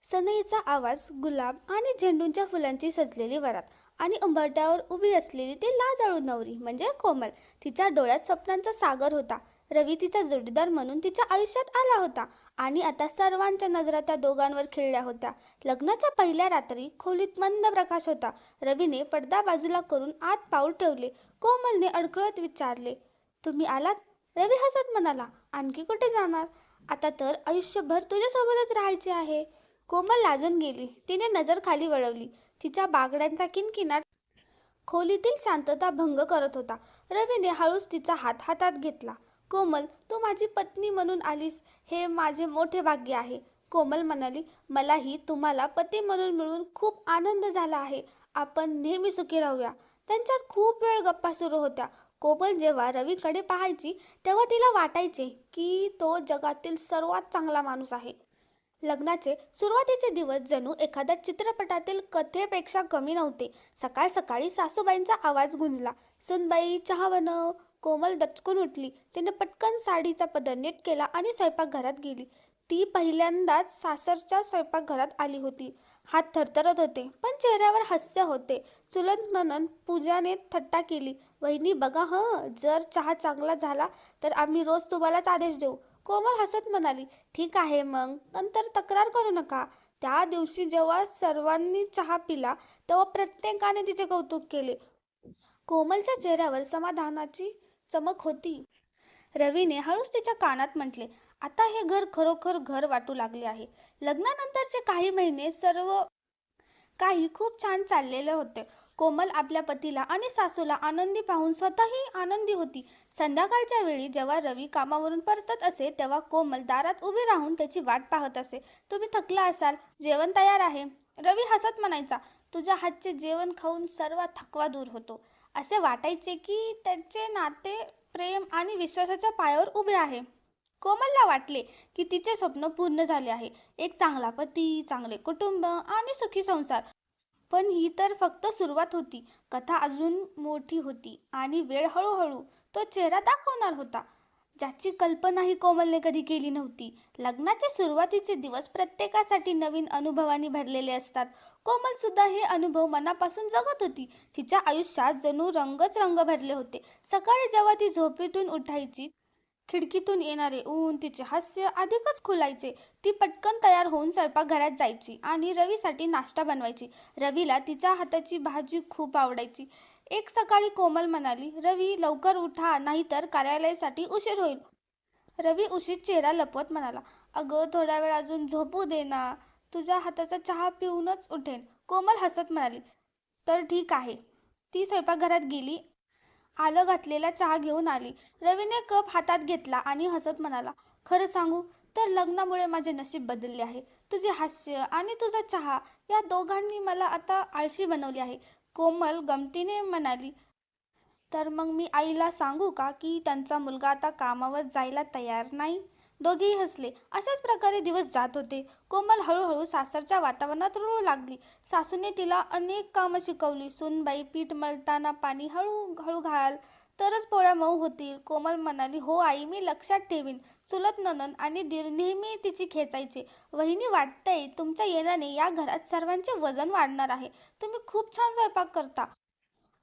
सनईचा आवाज, गुलाब आणि झेंडूच्या फुलांची सजलेली वरात आणि उंबरठ्यावर उभी असलेली ती लाजाळू नवरी म्हणजे कोमल. तिच्या डोळ्यात स्वप्नांचा सागर होता. रवी तिचा जोडीदार म्हणून तिच्या आयुष्यात आला होता आणि आता सर्वांच्या नजरा त्या दोघांवर खिळल्या होत्या. लग्नाच्या पहिल्या रात्री खोलीत मंद प्रकाश होता. रवीने पडदा बाजूला करून आत पाऊल ठेवले. कोमलने अडखळत विचारले, तुम्ही आलात? रवी हसत म्हणाला, आणखी कुठे जाणार? आता तर आयुष्यभर तुझ्यासोबतच राहायचे आहे. कोमल लाजून गेली. तिने नजर खाली वळवली. तिच्या बागड्यांचा किणकिणाट खोलीतील शांतता भंग करत होता. रवीने हळूच तिचा हात हातात घेतला. कोमल, तू माझी पत्नी म्हणून आलीस हे माझे मोठे भाग्य आहे. कोमल म्हणाली, मलाही तुम्हाला पती म्हणून मिळून खूप आनंद झाला आहे. आपण नेहमी सुखी राहूया. त्यांच्यात खूप वेळ गप्पा सुरू होत्या. कोमल जेव्हा रवीकडे पाहायची तेव्हा तिला वाटायचे की तो जगातील सर्वात चांगला माणूस आहे. लग्नाचे सुरुवातीचे दिवस जणू एखाद्या चित्रपटातील कथेपेक्षा कमी नव्हते. सकाळ सकाळी सासूबाईंचा आवाज गुंजला, सुनबाई चहा बनव. कोमल दचकून उठली. तिने पटकन साडीचा पदर नीट केला आणि स्वयंपाकघरात गेली. ती पहिल्यांदाच सासरच्या स्वयंपाकघरात आली होती. हात थरथरत होते पण चेहऱ्यावर हास्य होते. चुलत नणंद पूजाने थट्टा केली, वहिनी बघा जर चहा चांगला झाला तर आम्ही रोज तुम्हालाच आदेश देऊ. कोमल हसत म्हणाली, ठीक आहे मग, नंतर तक्रार करू नका. त्या दिवशी जेव्हा सर्वांनी चहा पिला तेव्हा प्रत्येकाने तिचे कौतुक केले. कोमलच्या चेहऱ्यावर समाधानाची चमक होती. रवीने हळूच तिच्या कानात म्हटले, आता हे घर खरोखर घर वाटू लागले आहे. लग्नानंतरचे काही महिने सर्व काही खूप छान चाललेले होते. कोमल आपल्या पतीला आणि सासूला आनंदी पाहून स्वतःही आनंदी होती. संध्याकाळच्या वेळी जेव्हा रवी कामावरून परतत असे तेव्हा कोमल दारात उभी राहून त्याची वाट पाहत असे. तुम्ही थकला असाल, जेवण तयार आहे. रवी हसत म्हणायचा, तुझ्या हातचे जेवण खाऊन सर्व थकवा दूर होतो. असे वाटायचे की त्याचे नाते प्रेम आणि विश्वासाच्या पायावर उभे आहे. कोमलला वाटले की तिचे स्वप्न पूर्ण झाले आहे. एक चांगला पती, चांगले कुटुंब आणि सुखी संसार. पण ही तर फक्त सुरुवात होती. कथा अजून मोठी होती आणि वेळ हळूहळू तो चेहरा दाखवणार होता, ज्याची कल्पनाही कोमलने कधी केली नव्हती. लग्नाचे सुरुवातीचे दिवस प्रत्येकासाठी नवीन अनुभवांनी भरलेले असतात. कोमल सुद्धा हे अनुभव मनापासून जगत होती. तिच्या आयुष्यात जणू रंगच रंग भरले होते. सकाळी जेव्हा ती झोपेतून उठायची, खिडकीतून येणारे ऊन तिचे हास्य अधिकच खुलायचे. ती पटकन तयार होऊन स्वयंपाकघरात जायची आणि रवीसाठी नाश्ता बनवायची. रवीला तिच्या हाताची भाजी खूप आवडायची. एक सकाळी कोमल म्हणाली, रवी लवकर उठा नाहीतर कार्यालयासाठी उशीर होईल. रवी उशीर चेहरा लपवत म्हणाला, अगं थोडा वेळ अजून झोपू दे ना, तुझ्या हाताचा चहा पिऊनच उठेन. कोमल हसत म्हणाली, तर ठीक आहे. ती स्वयंपाकघरात गेली. आलं घातलेला चहा घेऊन आली. रवीने कप हातात घेतला आणि हसत म्हणाला, खरं सांगू तर लग्नामुळे माझे नशीब बदलले आहे. तुझे हास्य आणि तुझा चहा या दोघांनी मला आता आळशी बनवली आहे. कोमल गमतीने म्हणाली, तर मग मी आईला सांगू का की त्यांचा मुलगा आता कामावर जायला तयार नाही? दोघेही हसले. अशाच प्रकारे दिवस जात होते. कोमल हळूहळू सासरच्या वातावरणात रुळू लागली. सासूने तिला अनेक कामं शिकवली. सूनबाई, पीठ मळताना पाणी हळूहळू घाल तरच पोळ्या मऊ होतील. कोमल म्हणाली, हो आई, मी लक्षात ठेवीन. चुलत नणंद आणि दीर नेहमी तिची खेचायचे, वहिनी वाटतंय तुमच्या येण्याने या घरात सर्वांचे वजन वाढणार आहे. तुम्ही खूप छान स्वयंपाक करता.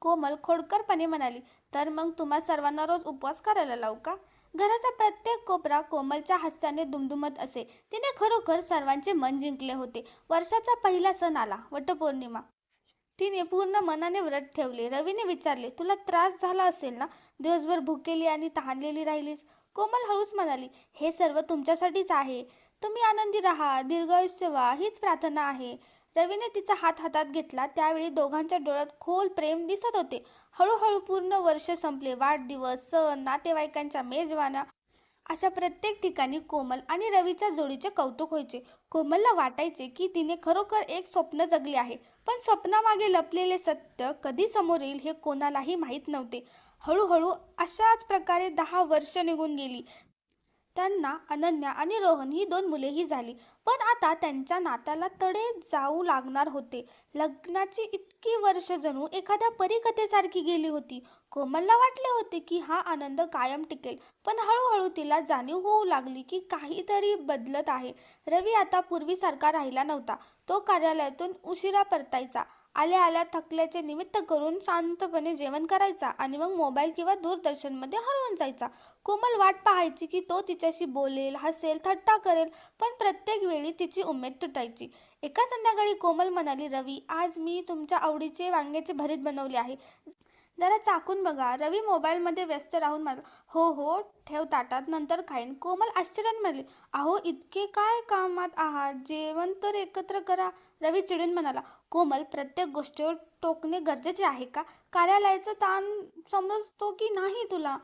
कोमल खोडकरपणे म्हणाली, तर मग तुम्हा सर्वांना रोज उपवास करायला लावू का? घराचा प्रत्येक कोपरा कोमलच्या हास्याने दुमदुमत असे. तिने खरोखर सर्वांचे मन जिंकले होते. वर्षाचा पहिला सण आला, वटपौर्णिमा. तिने पूर्ण मनाने व्रत ठेवले. रवीने विचारले, तुला त्रास झाला असेल ना, दिवसभर भुकेली आणि तहानलेली राहिलीस? कोमल हळूच म्हणाली, हे सर्व तुमच्यासाठीच आहे. तुम्ही आनंदी राहा, दीर्घायुष्य व्हा, हीच प्रार्थना आहे. रवीने तिचा हात हातात घेतला. त्यावेळी दोघांच्या डोळ्यात खोल प्रेम दिसत होते. हळूहळू पूर्ण वर्ष संपले. वाढदिवस, सण, नातेवाईकांच्या मेजवान्या अशा प्रत्येक ठिकाणी कोमल आणि रवीच्या जोडीचे कौतुक व्हायचे. कोमलला वाटायचे की तिने खरोखर एक स्वप्न जगले आहे. पण स्वप्नामागे लपलेले सत्य कधी समोर येईल हे कोणालाही माहीत नव्हते. हळूहळू अशाच प्रकारे 10 वर्ष निघून गेली. त्यांना अनन्या आणि रोहन ही 2 मुलेही झाली. पण आता त्यांच्या नात्याला तडे जाऊ लागणार होते. लग्नाची इतकी वर्ष जणू एखाद्या परीकथेसारखी गेली होती. कोमलला वाटले होते की हा आनंद कायम टिकेल, पण हळूहळू तिला जाणीव होऊ लागली की काहीतरी बदलत आहे. रवी आता पूर्वीसारखा राहिला नव्हता. तो कार्यालयातून उशिरा परतायचा. आल्या आल्या थकल्याचे निमित्त करून शांतपणे जेवण करायचा आणि मग मोबाईल किंवा दूरदर्शनमध्ये हरवून जायचा. कोमल वाट पाहायची की तो तिच्याशी बोलेल, हसेल, थट्टा करेल, पण प्रत्येक वेळी तिची उमेद तुटायची. एका संध्याकाळी कोमल म्हणाली, रवी, आज मी तुमच्या आवडीचे वांग्याचे भरीत बनवले आहे. जरा चाकून बघा. रवी मोबाईलमध्ये व्यस्त राहून म्हणाला, हो हो, ठेव ताटात, नंतर खाईन. कोमल आश्चर्याने म्हणाली, अहो, इतके काय कामात आहात, जेवण तर एकत्र करा. रवी चिडून म्हणाला, कोमल, प्रत्येक गोष्टीवर टोकणे गरजेचे आहे का? कार्यालयाचा ताण समजतो की नाही तुला?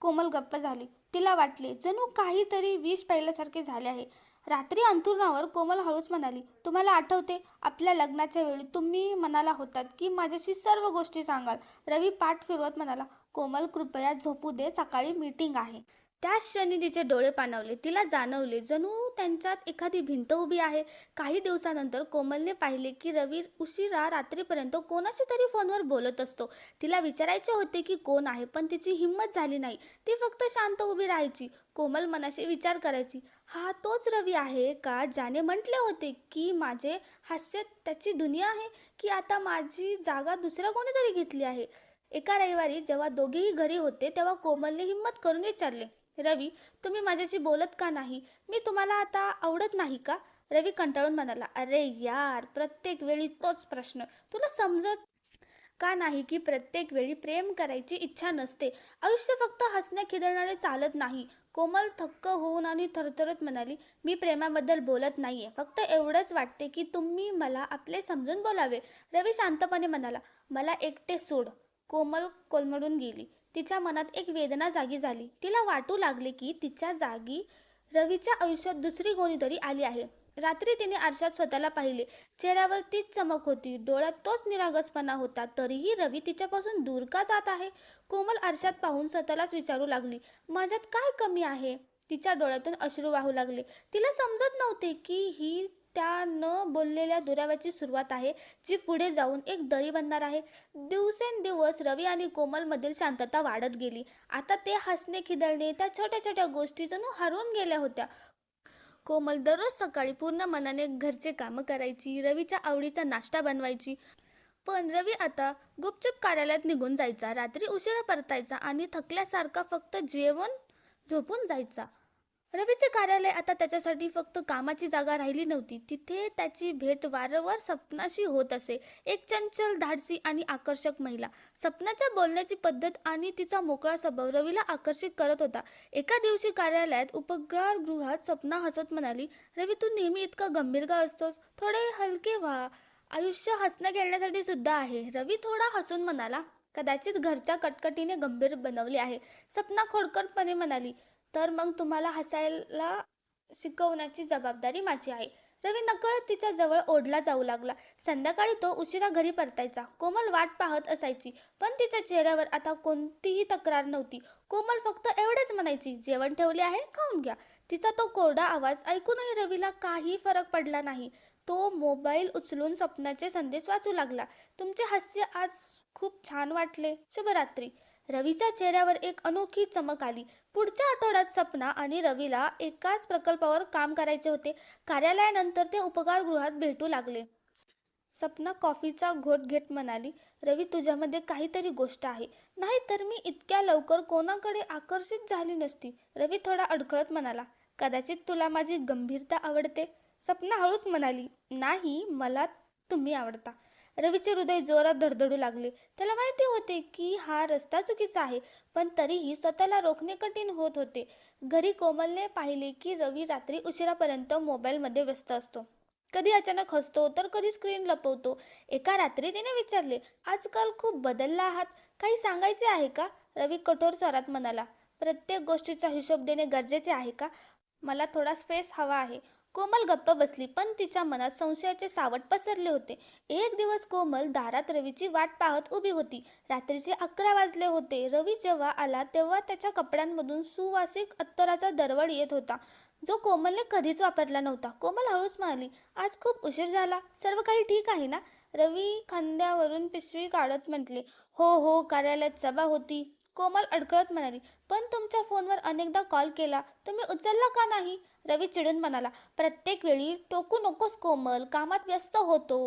कोमल गप्प झाली. तिला वाटले जणू काहीतरी विष पाहिल्यासारखे झाले आहे. रात्री अंथरुणावर कोमल हळूच म्हणाली, तुम्हाला आठवते, आपल्या लग्नाच्या वेळी तुम्ही म्हणाला होतात की माझ्याशी सर्व गोष्टी सांगाल. रवी पाठ फिरवत म्हणाला, कोमल, कृपया झोपू दे, सकाळी मीटिंग आहे. त्याच क्षणी तिचे डोळे पाणावले. तिला जाणवले जणू त्यांच्यात एखादी भिंत उभी आहे. काही दिवसानंतर कोमलने पाहिले की रवी उशिरा रात्रीपर्यंत कोणाशी तरी फोनवर बोलत असतो. तिला विचारायचे होते की कोण आहे, पण तिची हिंमत झाली नाही. ती फक्त शांत उभी राहायची. कोमल मनाशी विचार करायची, हा तोच रवी आहे का ज्याने म्हटले होते की माझे हास्य त्याची दुनिया आहे, की आता माझी जागा दुसऱ्या कोणीतरी घेतली आहे? एका रविवारी जेव्हा दोघेही घरी होते तेव्हा कोमलने हिंमत करून विचारले, रवी, तुम्ही माझ्याशी बोलत का नाही? मी तुम्हाला आता आवडत नाही का? रवी कंटाळून म्हणाला, अरे यार, प्रत्येक वेळी तोच प्रश्न. तुला समजत का नाही की प्रत्येक वेळी प्रेम करायची इच्छा नसते? आयुष्य फक्त हसण्या खिदळणारे चालत नाही. कोमल थक्क होऊन आणि थरथरत म्हणाली, मी प्रेमाबद्दल बोलत नाहीये, फक्त एवढंच वाटते की तुम्ही मला आपले समजून बोलावे. रवी शांतपणे म्हणाला, मला एकटे सोड. कोमल कोलमडून गेली. तिच्या मनात एक वेदना जागी झाली. तिला वाटू लागले की तिच्या जागी रवीच्या आयुष्यात दुसरी कोणीतरी आली आहे. रात्री तिने आरशात स्वतःला पाहिले. चेहऱ्यावर तीच चमक होती, डोळ्यात तोच निरागसपणा होता. तरीही रवी तिच्यापासून दूर का जात आहे? कोमल आरशात पाहून स्वतःलाच विचारू लागली, माझ्यात काय कमी आहे? तिच्या डोळ्यातून अश्रू वाहू लागले. तिला समजत नव्हते की ही त्या न बोललेल्या दुराव्याची सुरुवात आहे, जी पुढे जाऊन एक दरी बनणार आहे. दिवसेंदिवस रवी आणि कोमलमधील शांतता वाढत गेली. आता ते हसणे खिदळणे, त्या छोट्या छोट्या गोष्टी जणू हरवून गेल्या होत्या. कोमल दररोज सकाळी पूर्ण मनाने घरचे कामं करायची, रवीच्या आवडीचा नाश्ता बनवायची. पण रवी आता गुपचूप कार्यालयात निघून जायचा, रात्री उशिरा परतायचा आणि थकल्यासारखा फक्त जेवण झोपून जायचा. रवीचे कार्यालय आता त्याच्यासाठी फक्त कामाची जागा राहिली नव्हती. तिथे त्याची भेट वारंवार सपनाशी होत असे. एक चंचल, धाडसी आणि आकर्षक महिला. सपनाच्या बोलण्याची पद्धत आणि तिचा मोकळा स्वभाव रवीला आकर्षित करत होता. एका दिवशी कार्यालयात उपहारगृहात सपना हसत म्हणाली, रवी, तू नेहमी इतका गंभीर का असतोस? थोडे हलके व्हा. आयुष्य हसण्या खेळण्यासाठी सुद्धा आहे. रवी थोडा हसून म्हणाला, कदाचित घरच्या कटकटीने गंभीर बनवले आहे. सपना खोडकरपणे म्हणाली, तर मग तुम्हाला हसायला शिकवण्याची जबाबदारी माझी आहे. रवी नकळत तिच्या जवळ ओढला जाऊ लागला. संध्याकाळी तो उशिरा घरी परतायचा. कोमल वाट पाहत असायची, पण तिच्या चेहऱ्यावर आता कोणतीही तक्रार नव्हती. कोमल फक्त एवढेच म्हणायची, जेवण ठेवले आहे, खाऊन घ्या. तिचा तो कोरडा आवाज ऐकूनही रवीला काही फरक पडला नाही. तो मोबाईल उचलून सपनाचे संदेश वाचू लागला. तुमचे हास्य आज खूप छान वाटले. शुभरात्री. रवीच्या चेहऱ्यावर एक अनोखी चमक आली. पुढच्या आठवड्यात सपना आणि रवीला एकाच प्रकल्पावर काम करायचे होते. कार्यालयानंतर ते उपहारगृहात भेटू लागले. सपना कॉफीचा घोट घेत म्हणाली, रवी, तुझ्यामध्ये काहीतरी गोष्ट आहे, नाही तर मी इतक्या लवकर कोणाकडे आकर्षित झाली नसती. रवी थोडा अडखळत म्हणाला, कदाचित तुला माझी गंभीरता आवडते. सपना हळूच म्हणाली, नाही, मला तुम्ही आवडता. रवीचे हृदय जोरात धडधडू लागले. त्याला माहिती होते की हा रस्ता चुकीचा आहे, पण तरीही स्वतःला रोखणे कठीण होत होते. घरी कोमलने पाहिले की रवी रात्री उशिरापर्यंत मोबाईलमध्ये व्यस्त असतो. कधी अचानक हसतो तर कधी स्क्रीन लपवतो. एका रात्री तिने विचारले, आजकाल खूप बदलला आहात, काही सांगायचे आहे का? रवी कठोर स्वरात म्हणाला, प्रत्येक गोष्टीचा हिशोब देणे गरजेचे आहे का? मला थोडा स्पेस हवा आहे. कोमल गप्प बसली, पण तिच्या मनात संशयाचे सावट पसरले होते. एक दिवस कोमल दारात रवीची वाट पाहत उभी होती. रात्रीचे 11 वाजले होते. रवी जेव्हा आला तेव्हा त्याच्या कपड्यांमधून सुवासिक अत्तराचा दरवळ येत होता, जो कोमलने कधीच वापरला नव्हता. कोमल हळूच म्हणाली, आज खूप उशीर झाला. सर्व काही ठीक आहे ना? रवी खांद्यावरून पिशवी काढत म्हटले, हो हो, कार्यालयात सभा होती. कोमल अडखळत म्हणाली, पण तुमच्या फोनवर अनेकदा कॉल केला, तुम्ही उचलला का नाही? रवी चिडून म्हणाला, प्रत्येक वेळी टोकू नकोस कोमल, कामात व्यस्त होतो.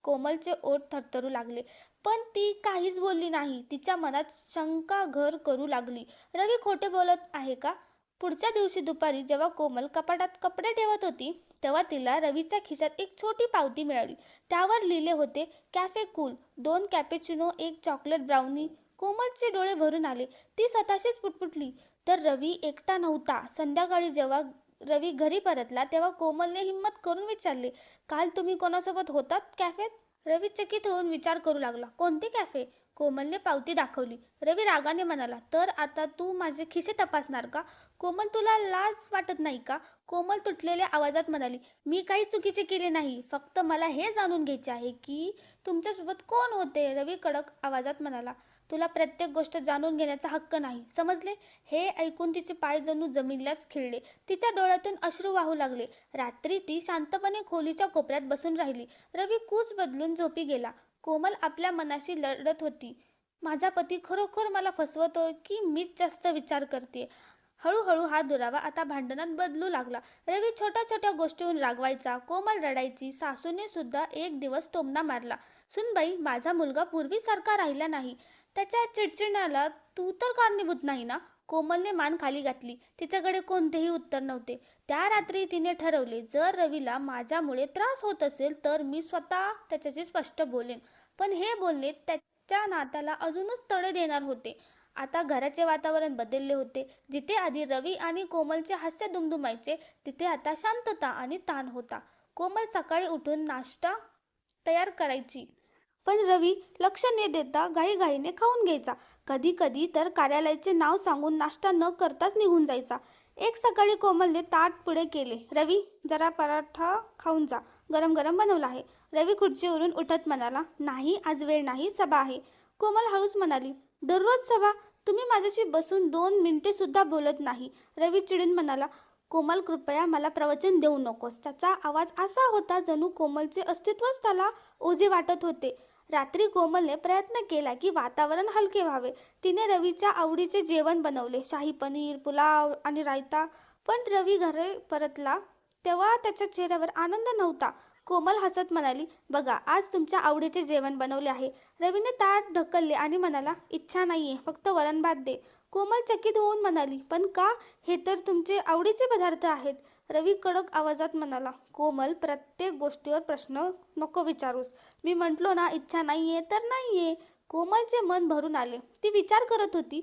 कोमलचे ओठ थरथरू लागले, पण ती काहीच बोलली नाही. तिच्या मनात शंका घर करू लागली. रवी खोटे बोलत आहे का? पुढच्या दिवशी दुपारी जेव्हा कोमल कपाटात कपडे ठेवत होती, तेव्हा तिला रवीच्या खिशात एक छोटी पावती मिळाली. त्यावर लिहिले होते, cafe cool, 2 cappuccino, 1 chocolate brownie. कोमलचे डोळे भरून आले. ती स्वतःशीच पुटपुटली, तर रवी एकटा नव्हता. संध्याकाळी जेव्हा रवी घरी परतला तेव्हा कोमलने हिम्मत करून विचारले, काल तुम्ही कोणासोबत होतात कॅफेत? रवी चकित होऊन विचार करू लागला, कोणते कॅफे? कोमलने पावती दाखवली. रवी रागाने म्हणाला, तर आता तू माझे खिसे तपासणार का? कोमल, तुला लाज वाटत नाही का? कोमल तुटलेल्या आवाजात म्हणाली, मी काही चुकीचे केले नाही, फक्त मला हे जाणून घ्यायचे आहे की तुमच्यासोबत कोण होते. रवी कडक आवाजात म्हणाला, तुला प्रत्येक गोष्ट जाणून घेण्याचा हक्क नाही, समजले? हे ऐकून तिचे पाय जणू जमिनीलाच खिळले. तिच्या डोळ्यातून अश्रू वाहू लागले. रात्री ती शांतपणे खोलीच्या कोपऱ्यात बसून राहिली. रवी कूच बदलून झोपी गेला. कोमल आपल्या मनाशी लढत होती. माझा पती खरोखर मला फसवतोय की मीच जास्त विचार करते? हळूहळू हा दुरावा आता भांडणात बदलू लागला. रवी छोट्या छोट्या गोष्टीहून रागवायचा. कोमल रडायची. सासूने सुद्धा एक दिवस टोमणा मारला, सुनबाई, माझा मुलगा पूर्वीसारखा राहिला नाही. त्याच्या चिडचिडण्याला तू तर कारणीभूत नाही ना? कोमलने मान खाली घातली. तिच्याकडे कोणतेही उत्तर नव्हते. त्या रात्री तिने ठरवले, जर रवीला माझ्यामुळे त्रास होत असेल तर मी स्वतः त्याच्याशी स्पष्ट बोलेन. पण हे बोलणे त्याच्या नात्याला अजूनच तडे देणार होते. आता घराचे वातावरण बदलले होते. जिथे आधी रवी आणि कोमलचे हास्य दुमदुमायचे, तिथे आता शांतता आणि ताण होता. कोमल सकाळी उठून नाश्ता तयार करायची, पण रवी लक्ष न देता घाईघाईने खाऊन घ्यायचा. कधी कधी तर कार्यालयाचे नाव सांगून नाश्ता न करताच निघून जायचा. एक सकाळी कोमलने ताट पुढे केले, रवी, जरा पराठा खाऊन जा, गरम गरम बनवला आहे. रवी खुर्चीवरून उठत म्हणाला, नाही, आज वेळ नाही, सभा आहे. कोमल हळूच म्हणाली, दररोज सभा? तुम्ही माझ्याशी बसून 2 मिनिटे सुद्धा बोलत नाही. रवी चिडून म्हणाला, कोमल, कृपया मला प्रवचन देऊ नकोस. त्याचा आवाज असा होता जणू कोमलचे अस्तित्वच त्याला ओझे वाटत होते. रात्री कोमलने प्रयत्न केला की वातावरण हलके व्हावे. तिने रवीच्या आवडीचे जेवण बनवले, शाही पनीर, पुलाव आणि रायता. पण रवी घरी परतला तेव्हा त्याच्या चेहऱ्यावर आनंद नव्हता. कोमल हसत म्हणाली, बघा, आज तुमच्या आवडीचे जेवण बनवले आहे. रवीने ताट ढकलले आणि म्हणाला, इच्छा नाहीये, फक्त वरण भात दे. कोमल चकित होऊन म्हणाली, पण का? हे तर तुमचे आवडीचे पदार्थ आहेत. रवी कडक आवाजात म्हणाला, कोमल, प्रत्येक गोष्टीवर प्रश्न नको विचारूस. मी म्हटलो ना, इच्छा नाहीये तर नाहीये. कोमलचे मन भरून आले. ती विचार करत होती,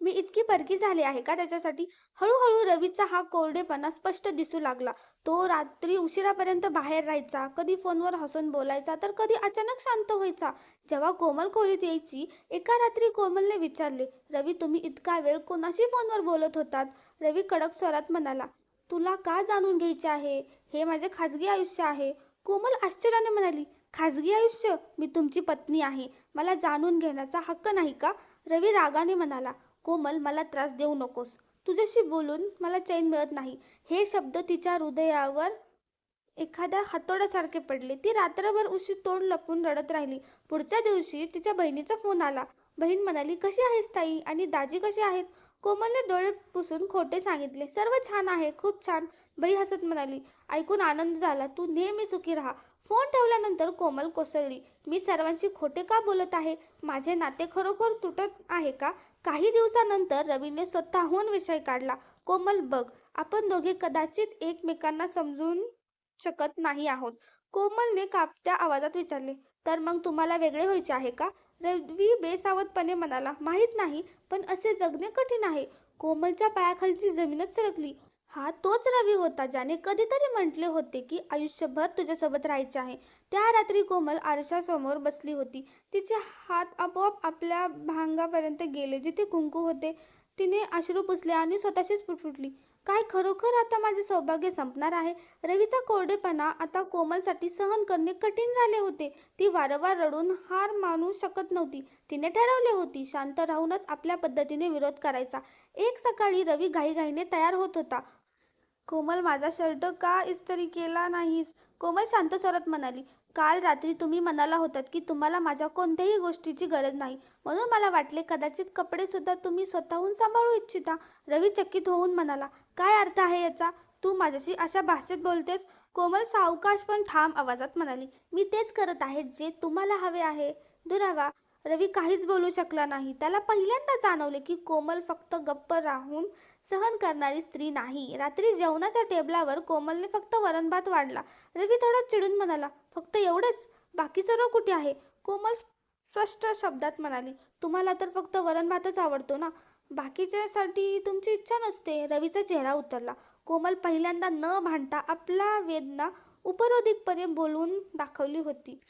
मी इतकी परकी झाले आहे का त्याच्यासाठी? हळूहळू रवीचा हा कोरडेपणा स्पष्ट दिसू लागला. तो रात्री उशिरापर्यंत बाहेर राहायचा, कधी फोनवर हसून बोलायचा, तर कधी अचानक शांत व्हायचा. जेव्हा कोमल खोलीत यायची, एका रात्री कोमलने विचारले, रवी, तुम्ही इतका वेळ कोणाशी फोनवर बोलत होतात? रवी कडक स्वरात म्हणाला, तुला का जाणून घ्यायचे आहे? हे माझे खाजगी आयुष्य आहे. कोमल आश्चर्याने म्हणाली, खाजगी आयुष्य? मी तुमची पत्नी आहे, मला जाणून घेण्याचा हक्क नाही का? रवी रागाने म्हणाला, कोमल, मला त्रास देऊ नकोस. तुझ्याशी बोलून मला चैन मिळत नाही. हे शब्द तिच्या हृदयावर एखाद्या हातोड्यासारखे पडले. ती रात्रभर उशी तोंड लपून रडत राहिली. पुढच्या दिवशी तिच्या बहिणीचा फोन आला. बहीण म्हणाली, कशी आहेस ताई, आणि दाजी कसे आहेत? कोमलने डोळे पुसून खोटे सांगितले, सर्व छान आहे, खूप छान. बाई हसत म्हणाली, ऐकून आनंद झाला, तू नेहमी सुखी राहा. फोन ठेवल्यानंतर कोमल कोसळली, मी सर्वांशी खोटे का बोलत आहे? माझे नाते खरोखर तुटत आहे का? काही दिवसानंतर रवीने स्वतःहून विषय काढला, कोमल, बघ, आपण दोघे कदाचित एकमेकांना समजून शकत नाही आहोत. कोमलने कापत्या आवाजात विचारले, तर मग तुम्हाला वेगळे व्हायचे आहे का? रवी बेसावधपणे म्हणाला, माहीत नाही, पण असे जगणे कठीण आहे. कोमलच्या पायाखालची जमीनच सरकली. हा तोच रवी होता ज्याने कधीतरी म्हटले होते की आयुष्यभर तुझ्यासोबत राहायचे आहे. त्या रात्री कोमल आरशासमोर बसली होती. तिचे हात आपोआप आपल्या भांगापर्यंत गेले जिथे कुंकू होते. तिने अश्रू पुसले आणि स्वतःशीच पुटपुटली, काय खरोखर आता माझे सौभाग्य संपणार आहे? रवीचा कोरडेपणा आता कोमलसाठी सहन करणे कठीण झाले होते. ती वारंवार रडून हार मानू शकत नव्हती. तिने ठरवले होती शांत राहूनच आपल्या पद्धतीने विरोध करायचा. एक सकाळी रवी घाईघाईने तयार होत होता. कोमल, माझा शर्ट का इस्त्री केला नाहीस? कोमल शांत स्वरात म्हणाली, काल रात्री तुम्ही म्हणाला होतात की तुम्हाला माझ्या कोणत्याही गोष्टीची गरज नाही, म्हणून मला वाटले कदाचित कपडे सुद्धा तुम्ही स्वतःहून सांभाळू इच्छिता. रवी चकित होऊन म्हणाला, काय अर्थ आहे याचा? तू माझ्याशी अशा भाषेत बोलतेस? कोमल सावकाश पण ठाम आवाजात म्हणाली, मी तेच करत आहे जे तुम्हाला हवे आहे. दुरावा. रवी काहीच बोलू शकला नाही. त्याला पहिल्यांदा जाणवले की कोमल फक्त गप्प राहून सहन करणारी स्त्री नाही. रात्री जेवणाच्या टेबलावर कोमलने फक्त वरण भात वाढला. रवी थोडा चिडून म्हणाला, फक्त एवढेच? बाकी सर्व कुठे आहे? कोमल स्पष्ट शब्दात म्हणाली, तुम्हाला तर फक्त वरण भातच आवडतो ना, बाकीच्यासाठी तुमची इच्छा नसते. रवीचा चेहरा उतरला. कोमल पहिल्यांदा न भांडता आपला वेदना उपरोधिकपणे बोलून दाखवली होती.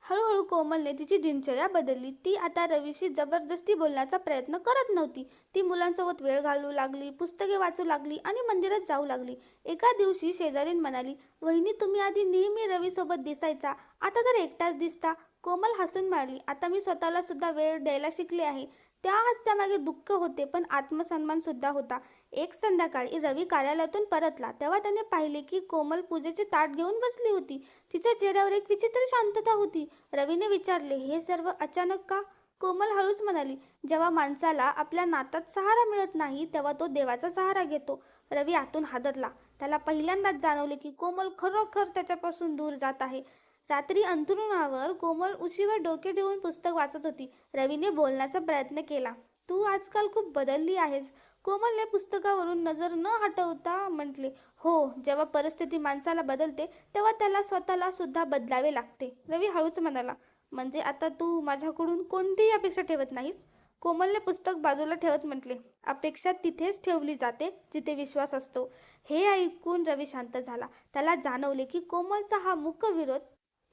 हळूहळू कोमलने तिची दिनचर्या बदलली. ती आता रवीशी जबरदस्ती बोलण्याचा प्रयत्न करत नव्हती. ती मुलांसोबत वेळ घालवू लागली, पुस्तके वाचू लागली आणि मंदिरात जाऊ लागली. एका दिवशी शेजारीण म्हणाली, वहिनी, तुम्ही आधी नेहमी रवीसोबत दिसायचा, आता तर एकटाच दिसता. कोमल हसून म्हणाली, आता मी स्वतःला सुद्धा वेळ द्यायला शिकले आहे. त्या हास्यामागे दुःख होते, पण आत्मसन्मान सुद्धा होता. एक संध्याकाळी रवी कार्यालयातून परतला तेव्हा त्याने पाहिले की कोमल पूजेचे ताट घेऊन बसली होती. तिच्या चेहऱ्यावर एक विचित्र शांतता होती. रवीने विचारले, हे सर्व अचानक का? कोमल हळूच म्हणाली, जेव्हा माणसाला आपल्या नातात सहारा मिळत नाही तेव्हा तो देवाचा सहारा घेतो. रवी आतून हादरला. त्याला पहिल्यांदाच जाणवले की कोमल खरोखर त्याच्यापासून दूर जात आहे. रात्री अंथरुणावर कोमल उशीवर डोके ठेवून पुस्तक वाचत होती. रवीने बोलण्याचा प्रयत्न केला, तू आजकाल खूप बदलली आहेस. कोमलने पुस्तकावरून नजर न हटवता म्हटले, हो, जेव्हा परिस्थिती माणसाला बदलते तेव्हा त्याला स्वतःला सुद्धा बदलावे लागते. रवी हळूच म्हणाला, म्हणजे आता तू माझ्याकडून कोणतीही अपेक्षा ठेवत नाहीस? कोमलने पुस्तक बाजूला ठेवत म्हटले, अपेक्षा तिथेच ठेवली जाते जिथे विश्वास असतो. हे ऐकून रवी शांत झाला. त्याला जाणवले की कोमलचा हा मूक विरोध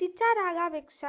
तिच्या रागापेक्षा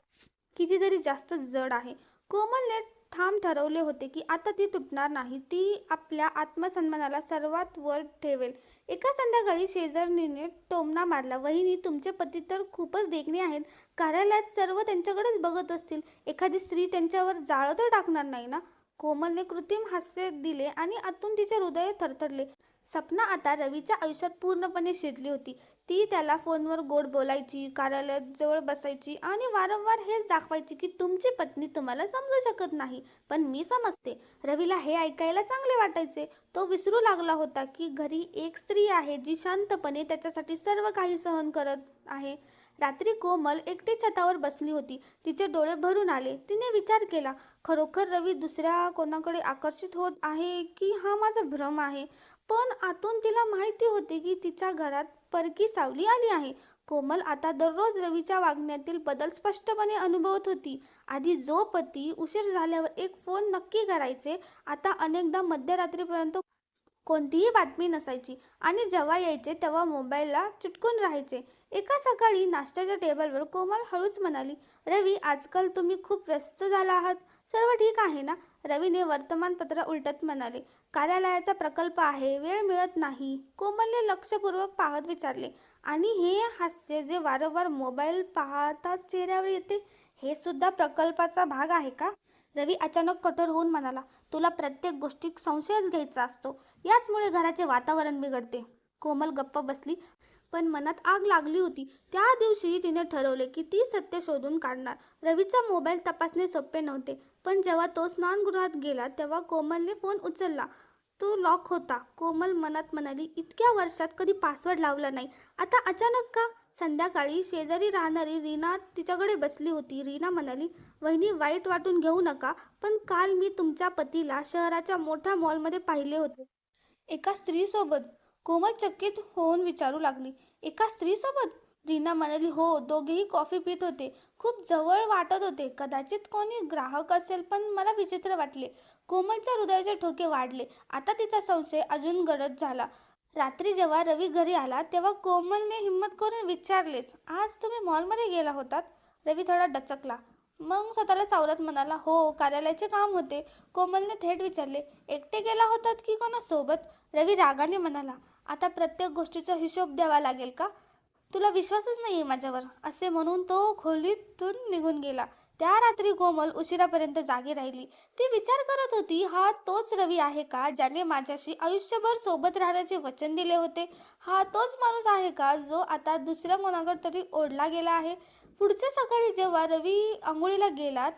कितीतरी जास्त जड आहे. कोमलने ठाम ठरवले होते की आता ती तुटणार नाही. ती आपल्या आत्मसन्मानाला सर्वात वर ठेवेल. एका संध्याकाळी शेजारणीने टोमणा मारला, वहिनी, तुमचे पती तर खूपच देखणे आहेत. कार्यालयात सर्व त्यांच्याकडेच बघत असतील. एखादी स्त्री त्यांच्यावर जाळं तर टाकणार नाही ना? कोमलने कृत्रिम हास्य दिले आणि आतून तिचे हृदय थरथरले. सपना आता रवीच्या आयुष्यात पूर्णपणे शिरली होती. ती त्याला फोनवर गोड बोलायची, कार्यालयात जवळ बसायची आणि वारंवार हेच दाखवायची की तुमची पत्नी तुम्हाला समजू शकत नाही, पण मी समजते. रवीला हे ऐकायला चांगले वाटायचे. तो विसरू लागला होता की घरी एक स्त्री आहे जी शांतपणे त्याच्यासाठी सर्व काही सहन करत आहे. रात्री कोमल एकटी छतावर बसली होती. तिचे डोळे भरून आले. तिने विचार केला, खरोखर रवी दुसऱ्या कोणाकडे आकर्षित होत आहे की हा माझा भ्रम आहे? पण आतून तिला माहिती होते की तिच्या घरात परकी सावली आली आहे. कोमल आता दररोज रवीच्या वागण्यातील बदल स्पष्टपणे अनुभवत होती. आधी जो पती उशीर झाल्यावर एक फोन नक्की करायचे, आता अनेकदा मध्यरात्रीपर्यंत कोणतीही बातमी नसायची आणि जेव्हा यायचे तेव्हा मोबाईलला चिटकून राहायचे. एका सकाळी नाश्त्याच्या टेबलवर कोमल हळूच म्हणाली, रवी, आजकाल तुम्ही खूप व्यस्त झाला आहात. सर्व ठीक आहे ना? रवीने वर्तमानपत्र उलटत म्हणाले, कार्यालयाचा प्रकल्प आहे, वेळ मिळत नाही. कोमलने लक्षपूर्वक पाहत विचारले, आणि हे हास्य जे वारंवार मोबाईल पाहताच चेहऱ्यावर येते, हे सुद्धा प्रकल्पाचा भाग आहे का? रवी अचानक कठोर होऊन म्हणाला, तुला प्रत्येक गोष्टीत संशयच घ्यायचा असतो. याचमुळे घराचे वातावरण बिघडते. कोमल गप्प बसली, पण मनात आग लागली होती. त्या दिवशी तिने ठरवले की ती सत्य शोधून काढणार. रवीचा मोबाईल तपासणे सोपे नव्हते, पण जेव्हा तो स्नानगृहात गेला तेव्हा कोमलने फोन उचलला. तो लॉक होता. कोमल मनात म्हणाली, इतक्या वर्षात कधी पासवर्ड लावला नाही, आता अचानक का? संध्याकाळी शेजारी राहणारी रीना तिच्याकडे बसली होती. रीना म्हणाली, वहिनी, वाईट वाटून घेऊ नका, पण काल मी तुमच्या पतीला शहराच्या मोठ्या मॉलमध्ये पाहिले होते. एका स्त्रीसोबत? कोमल चकित होऊन विचारू लागली, एका स्त्रीसोबत? रीना म्हणाली, हो, दोघेही कॉफी पित होते. खूप जवळ वाटत होते. कदाचित कोणी ग्राहक असेल, पण मला विचित्र वाटले. कोमलच्या हृदयाचे ठोके वाढले. आता तिचा संशय अजून गडद झाला. रात्री जेव्हा रवी घरी आला तेव्हा कोमलने हिम्मत करून विचारलेच, आज तुम्ही मॉलमध्ये गेला होतात? रवी थोडा डचकला. मग स्वतःला सावरत म्हणाला, हो, कार्यालयाचे काम होते. कोमलने थेट विचारले, एकटे गेला होतात की कोणासोबत? रवी रागाने म्हणाला, आता प्रत्येक गोष्टीचा हिशोब द्यावा लागेल का? तुला विश्वासच नाहीये माझ्यावर, असे म्हणून तो खोलीतून निघून गेला. त्या रात्री कोमल उशिरापर्यंत जागी राहिली. ती विचार करत होती, हा तोच रवी आहे का ज्याने माझ्याशी आयुष्यभर सोबत राहण्याचे वचन दिले होते? हा तोच माणूस आहे का जो आता दुसऱ्या कोणाकडे तरी ओढला गेला आहे? पुढच्या सकाळी जेव्हा रवी आंघोळीला गेला,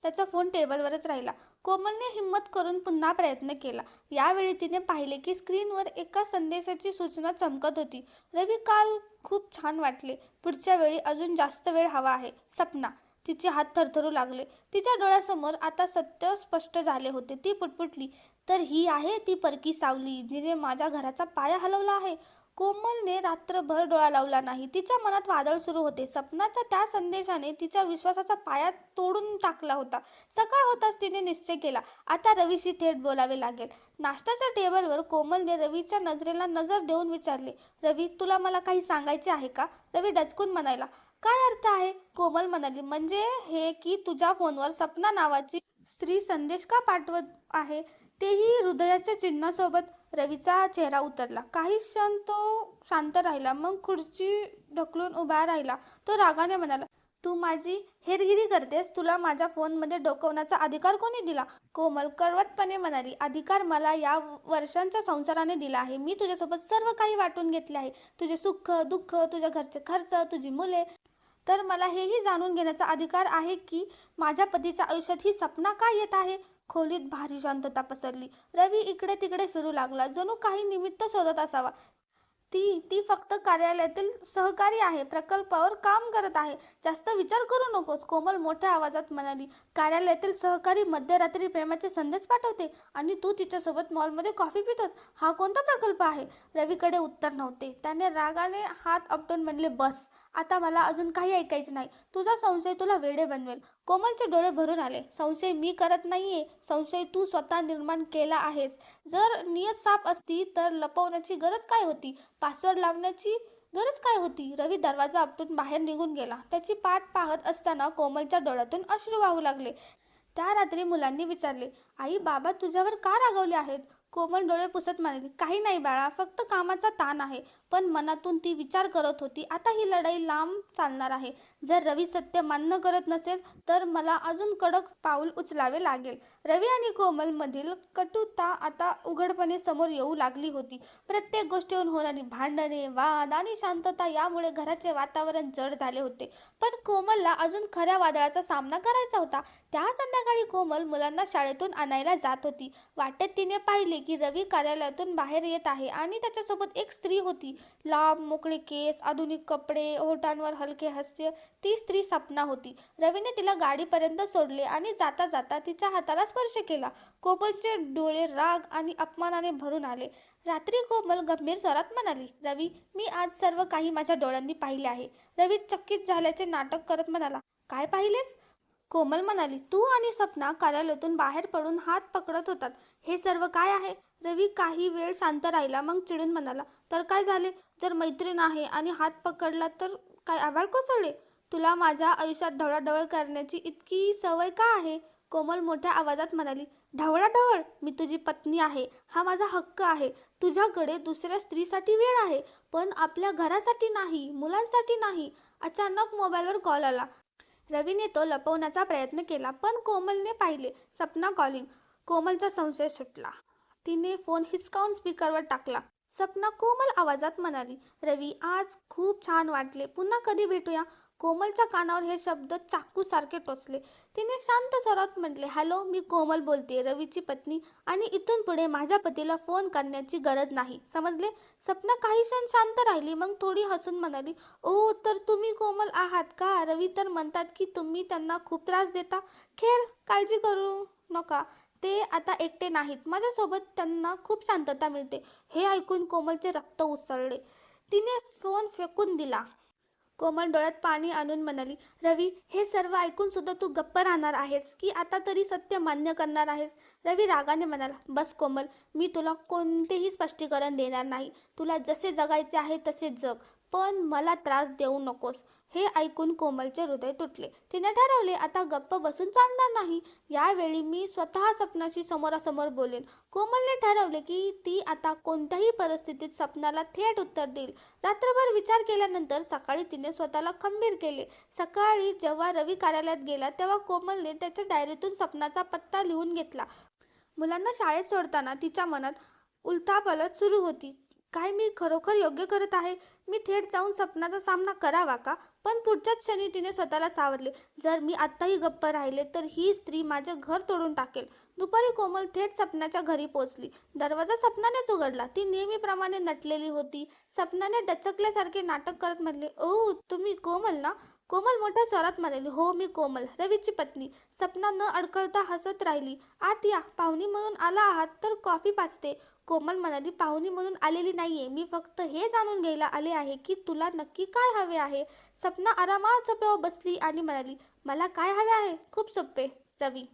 त्याचा फोन टेबलवरच राहिला. कोमलने हिम्मत करून पुन्हा प्रयत्न केला. यावेळी तिने पाहिले की स्क्रीनवर एका संदेशाची सूचना चमकत होती. रवी, काल खूप छान वाटले. पुढच्या वेळी अजून जास्त वेळ हवा आहे. सपना. तिचे हात थरथरू लागले. तिच्या डोळ्यासमोर आता सत्य स्पष्ट झाले होते. ती पुटपुटली, तर ही आहे ती परकी सावली जिने माझ्या घराचा पाया हलवला आहे. कोमलने रात्रभर डोळा लावला नाही. तिच्या मनात वादळ सुरू होते. सपनाच्या त्या संदेशाने तिच्या विश्वासाचा पाया तोडून टाकला होता. सकाळ होताच तिने निश्चय केला, आता रवीशी थेट बोलावे लागेल. नाश्त्याच्या टेबलवर कोमलने रवीच्या नजरेला नजर देऊन विचारले, रवी, तुला मला काही सांगायचे आहे का? रवी डचकून म्हणाला, काय अर्थ आहे? कोमल म्हणाली, म्हणजे हे की तुझ्या फोनवर सपना नावाची स्त्री संदेश का पाठवत आहे, तेही हृदयाच्या चिन्हासोबत. रवीचा चेहरा उतरला. काही क्षण तो शांत राहिला. मग खुर्ची ढकलून उभा राहिला. तो रागाने म्हणाला, तू माझी हेरगिरी करतेस? तुला माझ्या फोनमध्ये डोकवण्याचा अधिकार कोणी दिला? कोमल कडवटपणे म्हणाली, अधिकार मला या वर्षांच्या संसाराने दिला आहे. मी तुझ्यासोबत सर्व काही वाटून घेतले आहे. तुझे सुख दुःख, तुझ्या घरचे खर्च, तुझी मुले. तर मला हेही जाणून घेण्याचा अधिकार आहे की माझ्या पतीच्या आयुष्यात ही सपना का येत आहे? खोलीत भारी शांतता पसरली. रवी इकडे तिकडे फिरू लागला, जणू काही निमित्त शोधत असावा. ती ती फक्त कार्यालयातील सहकारी आहे, प्रकल्पावर काम करत आहे. जास्त विचार करू नकोस, कोमल मोठ्या आवाजात म्हणाली. कार्यालयातील सहकारी मध्यरात्री प्रेमाचे संदेश पाठवते आणि तू तिच्यासोबत मॉलमध्ये कॉफी पितोस? हा कोणता प्रकल्प आहे? रवीकडे उत्तर नव्हते. त्याने रागाने हात आपटून म्हणले, बस, आता मला अजून काही ऐकायचे नाही. तुझा संशय तुला वेडे बनवेल. कोमलचे डोळे भरून आले. संशय मी करत नाहीये, संशय तू स्वतः निर्माण केला आहेस. जर नियत साफ असती तर लपवण्याची गरज काय होती? पासवर्ड लावण्याची गरज काय होती? रवी दरवाजा आपटून बाहेर निघून गेला. त्याची पाठ पाहत असताना कोमलच्या डोळ्यातून अश्रू वाहू लागले. त्या रात्री मुलांनी विचारले, आई, बाबा तुझ्यावर का रागावले आहेत? कोमल डोळे पुसत म्हणाली, काही नाही बाळा, फक्त कामाचा ताण आहे. पण मनातून ती विचार करत होती, आता ही लढाई लांब चालणार आहे. जर रवी सत्य मान्य करत नसेल तर मला अजून कडक पाऊल उचलावे लागेल. रवी आणि कोमल मधील कटुता आता उघडपणे समोर येऊ लागली होती. प्रत्येक गोष्टीवरून होणारी भांडणे, वाद आणि शांतता यामुळे घराचे वातावरण जड झाले होते. पण कोमलला अजून खऱ्या वादळाचा सामना करायचा होता. त्या संध्याकाळी कोमल मुलांना शाळेतून आणायला जात होती. वाटेत तिने पाहिले की रवी कार्यालयातून बाहेर येत आहे आणि त्याच्यासोबत एक स्त्री होती. लांब मोकळे केस, आधुनिक कपडे, ओठांवर हलके हास्य. ती स्त्री सपना होती. रवीने तिला गाडीपर्यंत सोडले आणि जाता जाता तिच्या हाताला स्पर्श केला. कोमलचे डोळे राग आणि अपमानाने भरून आले. रात्री कोमल गंभीर स्वरात म्हणाली, रवी, मी आज सर्व काही माझ्या डोळ्यांनी पाहिले आहे. रवी चकित झाल्याचे नाटक करत म्हणाला, काय पाहिलेस? कोमल म्हणाली, तू आणि सपना कार्यालयातून बाहेर पडून हात पकडत होतात. हे सर्व काय आहे? रवी काही वेळ शांत राहिला. मग चिडून म्हणाला, तर काय झाले? जर मैत्रीण आहे आणि हात पकडला तर काय आभाळ कोसळले? तुला माझ्या आयुष्यात ढवळाढवळ करण्याची इतकी सवय का आहे? कोमल मोठ्या आवाजात म्हणाली, ढवळाढवळ? मी तुझी पत्नी आहे. हा माझा हक्क आहे. तुझ्याकडे दुसऱ्या स्त्रीसाठी वेळ आहे, पण आपल्या घरासाठी नाही, मुलांसाठी नाही. अचानक मोबाईलवर कॉल आला. रवीने तो लपवण्याचा प्रयत्न केला, पण कोमलने पाहिले, सपना कॉलिंग. कोमलचा संशय सुटला. तिने फोन हिसकावून स्पीकरवर टाकला. सपना कोमल आवाजात म्हणाली, रवी, आज खूप छान वाटले. पुन्हा कधी भेटूया? कोमलच्या कानावर हे शब्द चाकूसारखे टोचले. तिने शांत स्वरात म्हटले, हॅलो, मी कोमल बोलते, रवीची पत्नी, आणि इथून पुढे माझ्या पतीला फोन करण्याची गरज नाही, समजले? सपना काही क्षण शांत राहिली. मग थोडी हसून म्हणाली, ओ, तर तुम्ही कोमल आहात का? रवी तर म्हणतात की तुम्ही त्यांना खूप त्रास देता. खैर, काळजी करू नका, ते आता एकटे नाहीत. माझ्यासोबत त्यांना खूप शांतता मिळते. हे ऐकून कोमलचे रक्त उसळले. तिने फोन फेकून दिला. कोमल डोळ्यात पाणी आणून म्हणाली, रवी, हे सर्व ऐकून सुद्धा तू गप्प राहणार आहेस की आता तरी सत्य मान्य करणार आहेस? रवी रागाने म्हणाला, बस कोमल, मी तुला कोणतेही स्पष्टीकरण देणार नाही. तुला जसे जगायचे आहे तसे जग. पण मला त्रास देऊ नकोस. हे ऐकून कोमलचे हृदय तुटले. तिने ठरवले आता गप्प बसून चालणार नाही. यावेळी मी स्वतः सपनाशी समोरासमोर बोलेन. कोमलने ठरवले की ती आता कोणत्याही परिस्थितीत सपनाला थेट उत्तर देईल. रात्रभर विचार केल्यानंतर सकाळी तिने स्वतःला खंबीर केले. सकाळी जेव्हा रवी कार्यालयात गेला तेव्हा कोमलने त्याच्या डायरीतून सपनाचा पत्ता लिहून घेतला. मुलांना शाळेत सोडताना तिच्या मनात उलथापालथ सुरू होती. काय मी खरोखर योग्य करत आहे? मी थेट जाऊन सपनाचा सामना करावा का? पण पुढच्याच क्षणी तिने स्वतःला सावरले. जर मी आत्ताही गप्प राहिले तर ही स्त्री माझे घर तोडून टाकेल. दुपारी कोमल थेट सपनाच्या घरी पोहोचली. दरवाजा सपनानेच उघडला. ती नेहमीप्रमाणे नटलेली होती. सपनाने डचकल्यासारखे नाटक करत म्हणले, ओ तुम्ही कोमल ना? कोमल मोठ्या स्वरात म्हणाली, हो मी कोमल, रवीची पत्नी. सपना न अडखळता हसत राहिली. आत या, पाहुणी म्हणून आला आहात तर कॉफी पाजते. कोमल म्हणाली, पाहुणी म्हणून आलेली नाहीये, मी फक्त हे जाणून घ्यायला आले आहे की तुला नक्की काय हवे आहे. सपना आरामात सोफ्यावर बसली आणि म्हणाली, मला काय हवे आहे? खूप सोपे, रवी.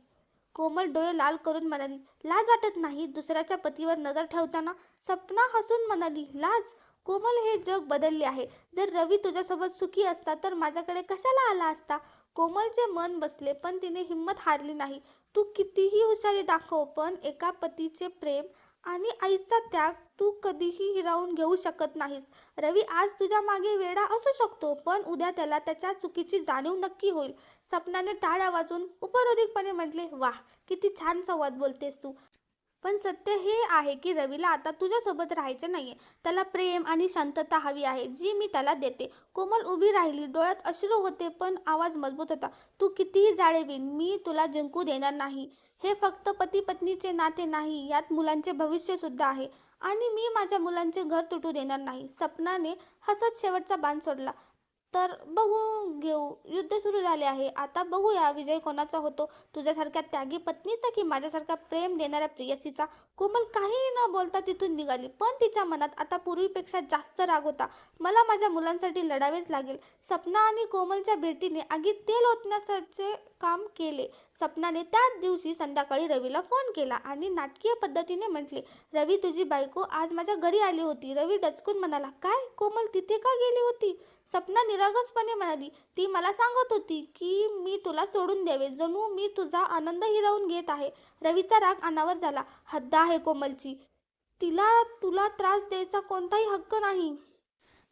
कोमल डोळे लाल करून म्हणाली, लाज वाटत नाही दुसऱ्याच्या पतीवर नजर ठेवताना? सपना हसून म्हणाली, लाज? कोमल, हे जग बदलले आहे. जर रवी तुझ्यासोबत सुखी असता तर माझ्याकडे कशाला आला असता? कोमलचे मन बसले पण तिने हिंमत हारली नाही. तू कितीही हुशारी दाखव पण एका पतीचे प्रेम आणि आईचा त्याग तू कधीही हिरावून घेऊ शकत नाहीस. रवी आज तुझ्या मागे वेडा असू शकतो पण उद्या त्याला त्याच्या चुकीची जाणीव नक्की होईल. सपनाने टाळ्या वाजून उपरोधिकपणे म्हटले, वाह, किती छान संवाद बोलतेस तू. पण सत्य हे आहे की रवीला आता तुझ्यासोबत राहायचे नाहीये. त्याला प्रेम आणि शांतता हवी आहे, जी मी त्याला देते. कोमल उभी राहिली. डोळ्यात अश्रू होते पण आवाज मजबूत होता. तू कितीही जाळेवीन, मी तुला जिंकू देणार नाही. हे फक्त पती पत्नीचे नाते नाही, यात मुलांचे भविष्य सुद्धा आहे. आणि मी माझ्या मुलांचे घर तुटू देणार नाही. सपनाने हसत शेवटचा बाण सोडला. तर बघू घेऊ, युद्ध सुरू झाले आहे. आता बघूया विजय कोणाचा होतो, तुझ्यासारख्या त्यागी पत्नीचा की माझ्यासारख्या प्रेम देणाऱ्या प्रेयसीचा. कोमल काहीही न बोलता तिथून निघाली पण तिच्या मनात आता पूर्वीपेक्षा जास्त राग होता. मला माझ्या मुलांसाठी लढावेच लागेल. सपना आणि कोमलच्या भेटीने आगीत तेल ओतण्याचे काम केले. सपनाने त्याच दिवशी संध्याकाळी रवीला फोन केला आणि नाटकीय पद्धतीने म्हटले, रवी तुझी बायको आज माझ्या घरी आली होती. रवी डचकून म्हणाला, काय? कोमल तिथे का गेली होती? सपना निरागसपणे म्हणाली, ती मला सांगत होती की मी तुला सोडून द्यावे, जणू मी तुझा आनंद हिरावून घेत आहे. रवीचा राग अनावर झाला. हद्द आहे कोमलची, तिला तुला त्रास द्यायचा कोणताही हक्क नाही.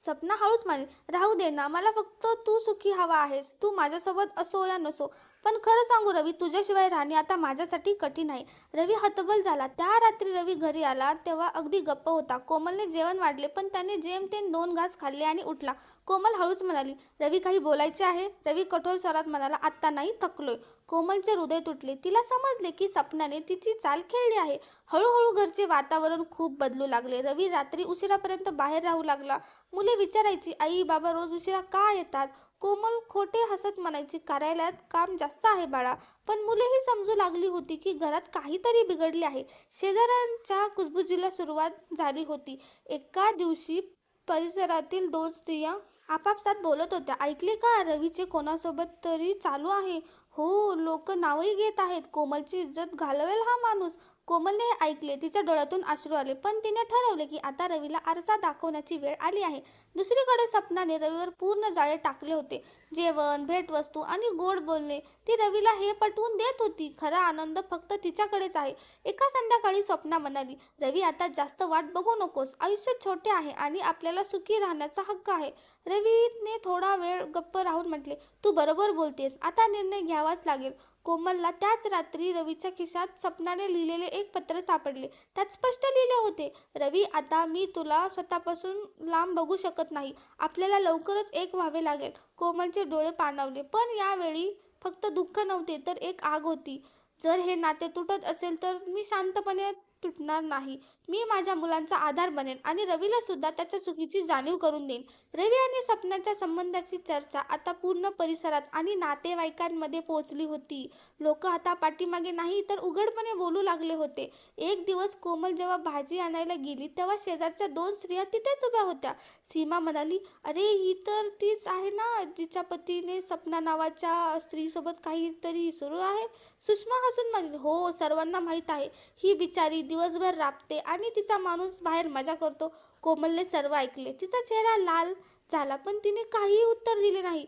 सपना हळूच म्हणाली, राहू दे ना, मला फक्त तू सुखी हवा आहेस. तू माझ्यासोबत असो या नसो. पण खरं सांगू रवी, तुझ्याशिवाय राहणे आता माझ्यासाठी कठीण आहे. रवी हतबल झाला. त्या रात्री रवी घरी आला तेव्हा अगदी गप्प होता. कोमलने जेवण वाढले पण त्याने जेमतेम 2 घास खाल्ले आणि उठला. कोमल हळूच म्हणाली, रवी काही बोलायचे आहे? रवी कठोर स्वरात म्हणाला, आत्ता नाही, थकलोय. कोमलचे हृदय तुटले. तिला समजले की सपनाने तिची चाल खेळली आहे. हळूहळू घरचे वातावरण खूप बदलू लागले. रवी रात्री उशिरापर्यंत बाहेर राहू लागला. मुले विचारायची, आई बाबा रोज उशिरा का येतात? कोमल खोटे हसत म्हणायची, कार्यालयात काम जास्त आहे बाळा. पण मुलेही समजू लागली होती की घरात काहीतरी बिघडले आहे. शेजाऱ्यांच्या कुजबुजीला सुरुवात झाली होती. एका दिवशी परिसरातील 2 स्त्रिया आपापसात बोलत होत्या. ऐकले का? रवीचे कोणासोबत तरी चालू आहे. हो, लोक नावही घेत आहेत. कोमलची इज्जत घालवेल हा माणूस. कोमलने हे ऐकले. तिच्या डोळ्यातून अश्रू आले पण तिने ठरवले की आता रवीला आरसा दाखवण्याची वेळ आली आहे. दुसरीकडे सपनाने रवीवर पूर्ण जाळे टाकले होते. जेवण, भेटवस्तू आणि गोड बोलणे. ती रवीला हे पटवून देत होती, खरा आनंद फक्त तिच्याकडेच आहे. एका संध्याकाळी स्वप्ना म्हणाली, रवी आता जास्त वाट बघू नकोस. आयुष्य छोटे आहे आणि आपल्याला सुखी राहण्याचा हक्क आहे. रवीने थोडा वेळ गप्प राहून म्हटले, तू बरोबर बोलतेस. आता निर्णय घ्यावाच लागेल. कोमलला त्याच रात्री रवीच्या खिशात सपनाने लिहिलेले एक पत्र सापडले. त्यात स्पष्ट लिहिले होते, रवी आता मी तुला स्वतःपासून लांब बघू शकत नाही. आपल्याला लवकरच एक व्हावे लागेल. कोमलचे डोळे पाणावले पण यावेळी फक्त दुःख नव्हते तर एक आग होती. जर हे नाते तुटत असेल तर मी शांतपणे तुटणार नाही. मी माझ्या मुलांचा आधार बनेन आणि रवीला सुद्धा त्याच्या चुकीची जाणीव करून देईन. रवी आणि सपनाच्या संबंधाची चर्चा आता पूर्ण परिसरात आणि नातेवाईकांमध्ये पोहोचली होती. लोक आता पाठीमागे नाही तर उघडपणे बोलू लागले होते. एक दिवस कोमल जेव्हा भाजी आणायला गेली तेव्हा शेजारच्या 2 स्त्रिया तिथेच उभ्या होत्या. सीमा म्हणाली, अरे ही तर तीच आहे ना जिच्या पतीने सपना नावाच्या स्त्रीसोबत काहीतरी सुरू आहे. सुषमा हसून म्हणाली, हो, सर्वांना माहीत आहे. ही बिचारी दिवसभर राबते आणि तिचा माणूस बाहेर मजा करतो. कोमलने सर्व ऐकले. तिचा चेहरा लाल झाला, पण तिने काहीही उत्तर दिले नाही.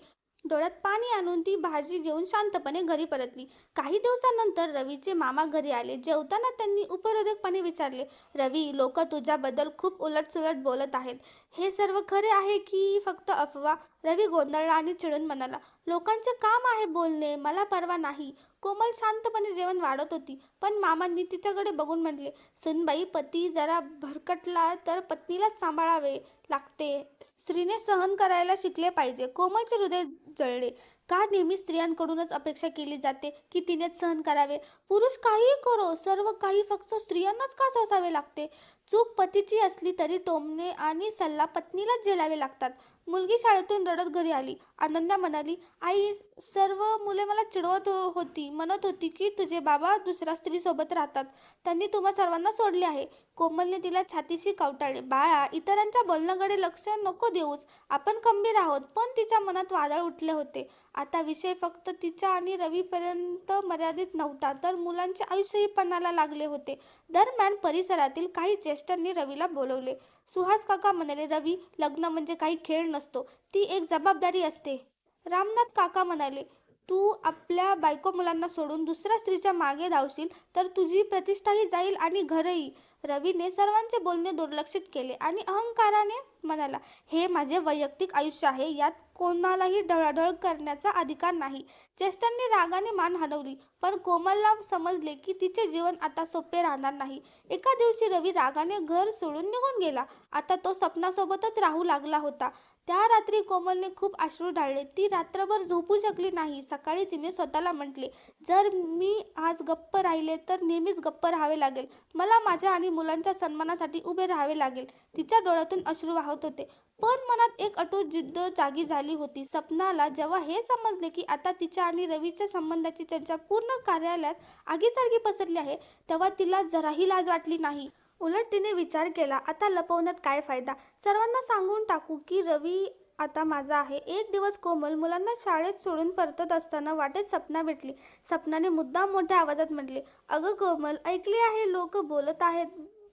डोळ्यात पाणी आणून ती भाजी घेऊन शांतपणे घरी परतली. काही दिवसांनंतर रवीचे मामा घरी आले. जेवताना त्यांनी उपरोधकपणे विचारले, "रवी, लोक तुझ्याबद्दल खूप उलटसुलट बोलत आहेत. हे सर्व खरे आहे की फक्त अफवा?" रवी गोंधळला आणि चिडून म्हणाला, "लोकांचे काम आहे बोलणे, मला परवा नाही." कोमल शांतपणे जेवण वाढत होती, पण मामांनी तिच्याकडे बघून म्हटले, "सुनबाई, पती जरा भरकटला तर पत्नीलाच सांभाळावे लागते. स्त्रीने सहन करायला शिकले पाहिजे." कोमलचे हृदय जळले. का नेहमी स्त्रियांकडूनच अपेक्षा केली जाते की तिनेच सहन करावे? पुरुष काहीही करो, सर्व काही फक्त स्त्रियांनाच का सोसावे लागते? चूक पतीची असली तरी टोमणे आणि सल्ला पत्नीलाच झेलावे लागतात. मुलगी शाळेतून रडत घरी आली. अनन्या म्हणाली, "आई, सर्व मुले मला चिडवत होती, म्हणत होती की तुझे बाबा दुसऱ्या स्त्रीसोबत राहतात. त्यांनी तुम्हा सर्वांना सोडले आहे." कोमलने तिला छातीशी कवटाळले. "बाळा, इतरांच्या बोलण्याकडे लक्ष नको देऊस. आपण खंबीर आहोत." पण तिच्या मनात वादळ उठले होते. आता विषय फक्त तिच्या आणि रवीपर्यंत मर्यादित नव्हता, तर मुलांचे आयुष्यही पणाला लागले होते. दरम्यान परिसरातील काही ज्येष्ठांनी रवीला बोलवले. सुहास काका म्हणाले, "रवी, लग्न म्हणजे काही खेळ नसतो, ती एक जबाबदारी असते." रामनाथ काका म्हणाले, "तू आपल्या बायको मुलांना सोडून दुसऱ्या स्त्रीच्या मागे धावशील तर तुझी प्रतिष्ठाही जाईल आणि घरही." रवीने सर्वांचे बोलणे दुर्लक्षित केले आणि अहंकाराने म्हणाला, "हे माझे वैयक्तिक आयुष्य आहे, यात कोणालाही ढळढळ करण्याचा अधिकार नाही." ज्येष्ठांनी रागाने मान हलवली, पण कोमलला समजले की तिचे जीवन आता सोपे राहणार नाही. एका दिवशी रवी रागाने घर सोडून निघून गेला. आता तो सपनासोबतच राहू लागला होता. त्या रात्री कोमलने खूप अश्रू ढाळले. ती रात्रभर झोपू शकली नाही. सकाळी तिने स्वतःला म्हटले, "जर मी आज गप्प राहिले तर नेहमीच गप्प राहावे लागेल. मला माझ्या आणि मुलांच्या सन्मानासाठी उभे राहावे लागेल." तिच्या डोळ्यातून अश्रू वाहत होते, पण मनात एक अटूट जिद्द जागी झाली होती. सपनाला जेव्हा हे समजले की आता तिच्या आणि रवीच्या संबंधाची चर्चा पूर्ण कार्यालयात आगीसारखी पसरली आहे, तेव्हा तिला जराही लाज वाटली नाही. उलट तिने विचार केला, आता लपवण्यात काय फायदा? सर्वांना सांगून टाकू की रवी आता माझा आहे. एक दिवस कोमल मुलांना शाळेत सोडून परतत असताना वाटेत सपना भेटली. सपनाने मुद्दाम मोठ्या आवाजात म्हटले, "अगं कोमल, ऐकले आहे, लोक बोलत आहेत,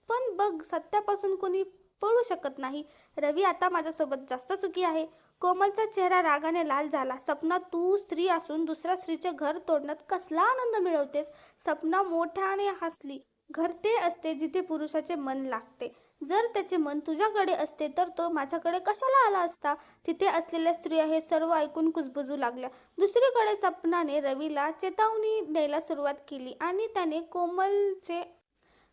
पण बघ, सत्यापासून कोणी पळू शकत नाही. रवी आता माझ्यासोबत जास्त सुखी आहे." कोमलचा चेहरा रागाने लाल झाला. "सपना, तू स्त्री असून दुसऱ्या स्त्रीचे घर तोडण्यात कसला आनंद मिळवतेस?" सपना मोठ्याने हसली. "घर ते असते जिथे पुरुषाचे मन लागते. जर त्याचे मन तुझ्याकडे असते तर तो माझ्याकडे कशाला आला असता?" तिथे असलेल्या स्त्रिया हे सर्व ऐकून कुजबुजू लागल्या. दुसरीकडे सपनाने रवीला चेतावणी द्यायला सुरुवात केली आणि त्याने कोमलचे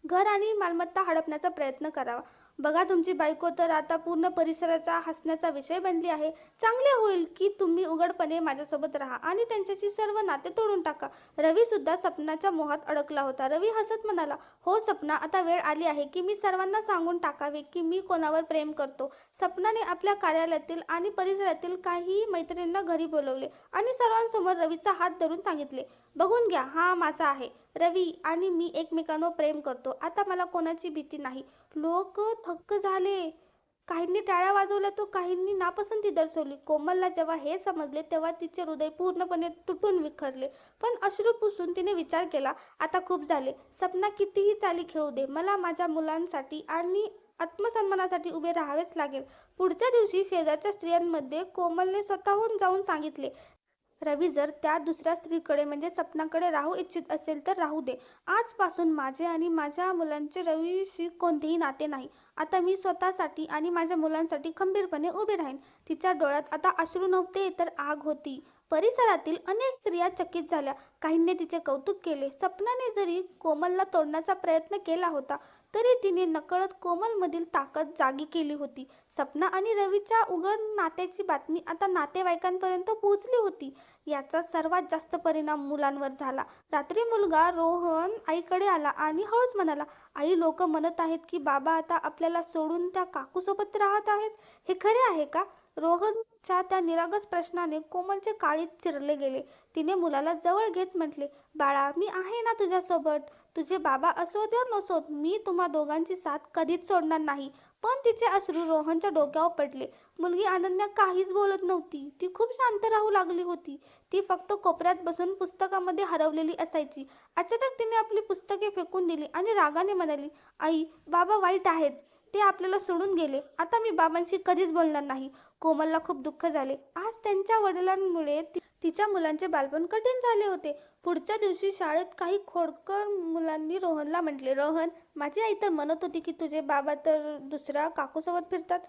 घर आणि मालमत्ता हडपण्याचा प्रयत्न करावा. "बघा, तुमची बायको तर आता पूर्ण परिसराचा हसण्याचा विषय बनली आहे. चांगले होईल की तुम्ही उघडपणे माझ्यासोबत राहा आणि त्यांच्याशी सर्व नाते तोडून टाका." रवी सुद्धा सपनाच्या मोहात अडकला होता. रवी हसत म्हणाला, "हो सपना, आता वेळ आली आहे की मी सर्वांना सांगून टाकावे की मी कोणावर प्रेम करतो." सपनाने आपल्या कार्यालयातील आणि परिसरातील काही मैत्रिणींना घरी बोलवले आणि सर्वांसमोर रवीचा हात धरून सांगितले, "बघून घ्या, हा माझा आहे. रवी आणि मी एकमेकांवर प्रेम करतो. आता मला कोणाची भीती नाही." लोक थक्क झाले. काहींनी टाळ्या वाजवल्या तर काहींनी नापसंती दर्शवली. कोमलला जेव्हा हे समजले तेव्हा तिचे हृदय पूर्णपणे तुटून विखरले. पण अश्रू पुसून तिने विचार केला, "आता खूप झाले. सपना कितीही चाली खेळू दे. मला माझ्या मुलांसाठी आणि आत्मसन्मानासाठी उभे राहावेच लागेल." पुढच्या दिवशी शेजारच्या स्त्रियांमध्ये कोमलने स्वतःहून जाऊन सांगितले, "रवी जर त्या दुसऱ्या स्त्रीकडे म्हणजे सपनाकडे राहू इच्छित असेल तर राहू दे. आजपासून माझे आणि माझ्या मुलांचे रवीशी कोणतेही नाते नाही. आता मी स्वतःसाठी आणि माझ्या मुलांसाठी खंबीरपणे उभे राहीन." तिच्या डोळ्यात आता अश्रू नव्हते तर आग होती. परिसरातील अनेक स्त्रिया चकित झाल्या. काहींनी तिचे कौतुक केले. सपनाने जरी कोमलला तोडण्याचा प्रयत्न केला होता तरी तिने नकळत कोमलमधील ताकद जागी केली होती. सपना आणि रवीच्या उघड नात्याची बातमी आता नातेवाईकांपर्यंत पोहोचली होती. याचा सर्वात जास्त परिणाम मुलांवर झाला. रात्री मुलगा रोहन आईकडे आला आणि हळूच म्हणाला, "आई, लोक म्हणत आहेत की बाबा आता आपल्याला सोडून त्या काकूसोबत राहत आहेत. हे खरे आहे का?" रोहनच्या त्या निरागस प्रश्नाने कोमलचे काळीज चिरले गेले. तिने मुलाला जवळ घेत म्हटले, "बाळा, मी आहे ना तुझ्यासोबत. तुझे बाबा असोत या नसोत, मी तुम्हा दोघांची साथ कधीच सोडणार नाही." पण तिचे अश्रू रोहनच्या डोक्यावर पडले. मुलगी अनन्या काहीच बोलत नव्हती. ती खूप शांत राहू लागली होती. ती फक्त कोपऱ्यात बसून पुस्तकामध्ये हरवलेली असायची. अचानक तिने आपली पुस्तके फेकून दिली आणि रागाने म्हणाली, "आई, बाबा वाईट आहेत. ते आपल्याला सोडून गेले. आता मी बाबांशी कधीच बोलणार नाही." कोमलला खूप दुःख झाले. आज त्यांच्या वडिलांमुळे तिच्या मुलांचे बालपण कठीण झाले होते. पुढच्या दिवशी शाळेत काही खोडकर मुलांनी रोहनला म्हटले, रोहन, माझी आई तर म्हणत होती की तुझे बाबा तर दुसऱ्या काकूसोबत फिरतात.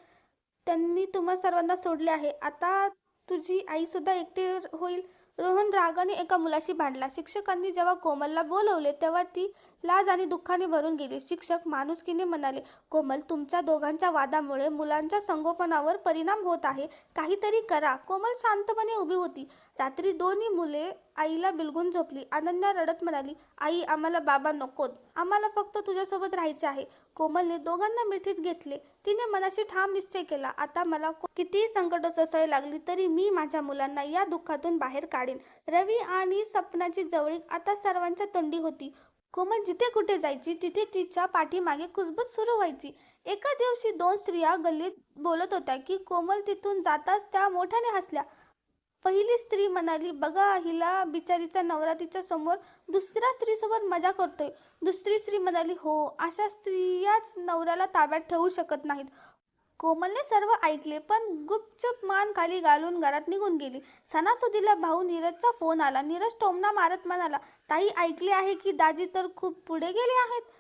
त्यांनी तुम्हा सर्वांना सोडले आहे. आता तुझी आई सुद्धा एकटी होईल. रोहन रागाने एका मुलाशी भांडला. शिक्षकांनी जेव्हा कोमलला बोलवले तेव्हा ती लाज आणि दुःखाने भरून गेली. शिक्षक माणुसकीने म्हणाले, कोमल, तुमच्या दोघांच्या वादामुळे मुलांच्या संगोपनावर परिणाम होत आहे. काहीतरी करा. कोमल शांतपणे उभी होती. रात्री दोन्ही मुले आईला बिलगून झोपली. अनन्या रडत म्हणाली, आई, आम्हाला बाबा नकोत. आम्हाला फक्त तुझ्यासोबत राहायचे आहे. कोमलने दोघांना मिठीत घेतले. तिने मनाशी ठाम निश्चय केला, आता मला कितीही संकट सोसावी लागली तरी मी माझ्या मुलांना या दुःखातून बाहेर काढेन. रवी आणि सपनाची जवळीक आता सर्वांच्या तोंडी होती. कोमल जिथे कुठे जायची तिथे तिच्या पाठीमागे कुजबूज सुरू व्हायची. एका दिवशी दोन स्त्रिया गल्लीत बोलत होत्या की कोमल तिथून जाताच त्या मोठ्याने हसल्या. पहिली स्त्री म्हणाली, बघा, हिला बिचारीचा नवरा तिच्या समोर दुसऱ्या स्त्रीसोबत मजा करतोय. दुसरी स्त्री म्हणाली, हो, अशा स्त्रियाच नवऱ्याला ताब्यात ठेवू शकत नाहीत. कोमलने सर्व ऐकले पण गुपचूप मान खाली घालून घरात निघून गेली. सणासुदीला भाऊ नीरजचा फोन आला. नीरज टोमणा मारत म्हणाला, ताई, ऐकले आहे की दाजी तर खूप पुढे गेले आहेत.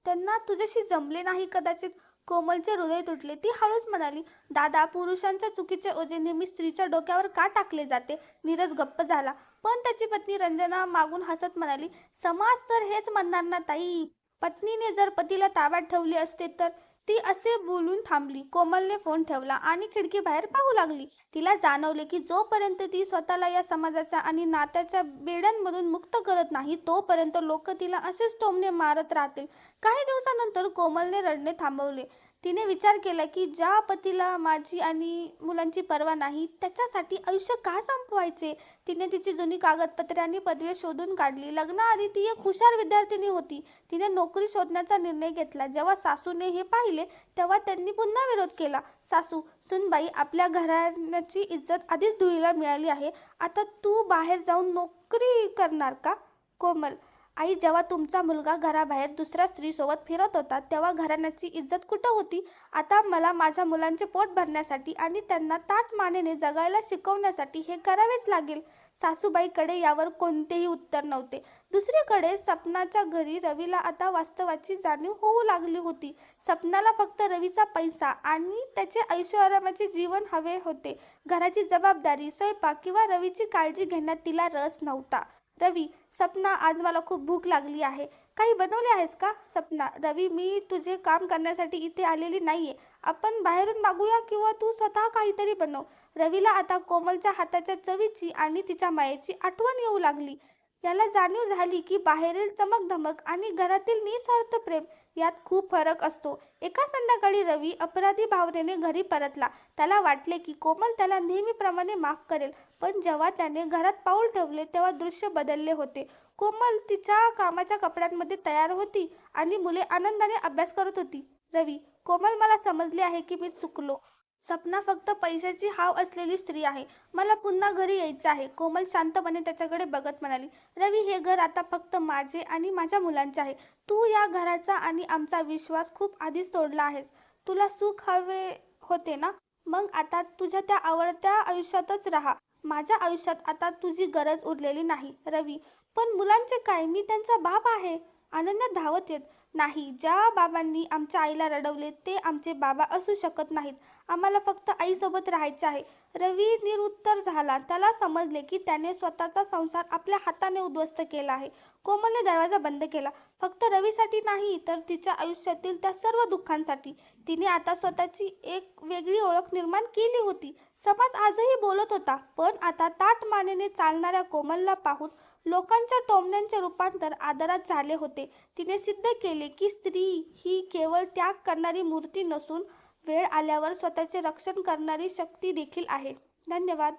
त्यांना तुझ्याशी जमले नाही कदाचित. कोमलचे हृदय तुटले. ती हळूच म्हणाली, दादा, पुरुषांच्या चुकीचे ओझे नेहमी स्त्रीच्या डोक्यावर का टाकले जाते? नीरज गप्प झाला. पण त्याची पत्नी रंजना मागून हसत म्हणाली, समाज तर हेच म्हणणार ना ताई. पत्नीने जर पतीला ताब्यात ठेवले असते तर. ती असे बोलून थांबली. कोमलने फोन ठेवला आणि खिडकी बाहेर पाहू लागली. तिला जाणवले की जोपर्यंत ती स्वतःला या समाजाच्या आणि नात्याच्या बेड्यांमधून मुक्त करत नाही तोपर्यंत लोक तिला असेच टोमणे मारत राहतील. काही दिवसानंतर कोमलने रडणे थांबवले. तिने विचार केला की ज्या पतीला माझी आणि मुलांची पर्वा नाही त्याच्यासाठी आयुष्य का संपवायचे. तिने तिची जुनी कागदपत्रे आणि पदवी शोधून काढली. लग्नाआधी ती एक हुशार विद्यार्थिनी होती. तिने नोकरी शोधण्याचा निर्णय घेतला. जेव्हा सासूने हे पाहिले तेव्हा त्यांनी पुन्हा विरोध केला. सासू, सुनबाई, आपल्या घराण्याची इज्जत आधीच धुळीला मिळाली आहे. आता तू बाहेर जाऊन नोकरी करणार का? कोमल, आई, जेव्हा तुमचा मुलगा घराबाहेर दुसऱ्या स्त्रीसोबत फिरत होता तेव्हा घराण्याची इज्जत कुठं होती? आता मला माझ्या मुलांचे पोट भरण्यासाठी आणि त्यांना ताठ मानेने जगायला शिकवण्यासाठी हे करावेच लागेल. सासूबाईकडे यावर कोणतेही उत्तर नव्हते. दुसरीकडे सपनाच्या घरी रवीला आता वास्तवाची जाणीव होऊ लागली होती. सपनाला फक्त रवीचा पैसा आणि त्याचे ऐशोआरामाचे जीवन हवे होते. घराची जबाबदारी, स्वयंपाक किंवा रवीची काळजी घेण्यात तिला रस नव्हता. रवी, सपना, आज मला खूप भूक लागली आहे. काही बनवले आहेस का? सपना, रवी, मी तुझे काम करण्यासाठी इथे आलेली नाहीये. आपण बाहेरून मागूया किंवा तू स्वतः काहीतरी बनव. रवीला आता कोमलच्या हाताच्या चवीची आणि तिच्या मायेची आठवण येऊ लागली. याला जाणीव झाली की बाहेरील चमकधमक आणि घरातील निस्वार्थ प्रेम यात खूप फरक असतो. एका संध्याकाळी रवी अपराधी भावनेने घरी परतला. त्याला वाटले की कोमल त्याला नेहमीप्रमाणे माफ करेल. पण जेव्हा त्याने घरात पाऊल ठेवले तेव्हा दृश्य बदलले होते. कोमल तिच्या कामाच्या कपड्यांमध्ये तयार होती आणि मुले आनंदाने अभ्यास करत होती. रवी, कोमल, मला समजले आहे की मी चुकलो. सपना फक्त पैशाची हाव असलेली स्त्री आहे. मला पुन्हा घरी यायचं आहे. कोमल शांतपणे त्याच्याकडे बघत म्हणाली, रवी, हे घर आता फक्त माझे आणि माझ्या मुलांचे आहे. तू या घराचा आणि आमचा विश्वास खूप आधीच तोडला आहेस. तुला सुख हवे होते ना? मग आता तुझ्या त्या आवडत्या आयुष्यातच राहा. माझ्या आयुष्यात आता तुझी गरज उरलेली नाही. रवी, पण मुलांचे काय? मी त्यांचा बाप आहे. अनन्या धावत येत, नाही, ज्या बाबांनी आमच्या आईला रडवले ते आमचे बाबा असू शकत नाहीत. आम्हाला फक्त आईसोबत राहायचे आहे. रवी निरुत्तर झाला. त्याला समजले की त्याने स्वतःचा संसार आपल्या हाताने उद्ध्वस्त केला आहे. कोमलने दरवाजा बंद केला. फक्त रवीसाठी नाही तर तिच्या आयुष्यातील त्या सर्व दुःखांसाठी. तिने आता स्वतःची एक वेगळी ओळख निर्माण केली होती. समाज आजही बोलत होता पण आता ताठ मानेने चालणाऱ्या कोमलला पाहून लोकांच्या टोमण्यांचे रूपांतर आदरात झाले होते. तिने सिद्ध केले की स्त्री ही केवळ त्याग करणारी मूर्ती नसून वेळ आल्यावर स्वतःचे रक्षण करणारी शक्ती देखील आहे. धन्यवाद.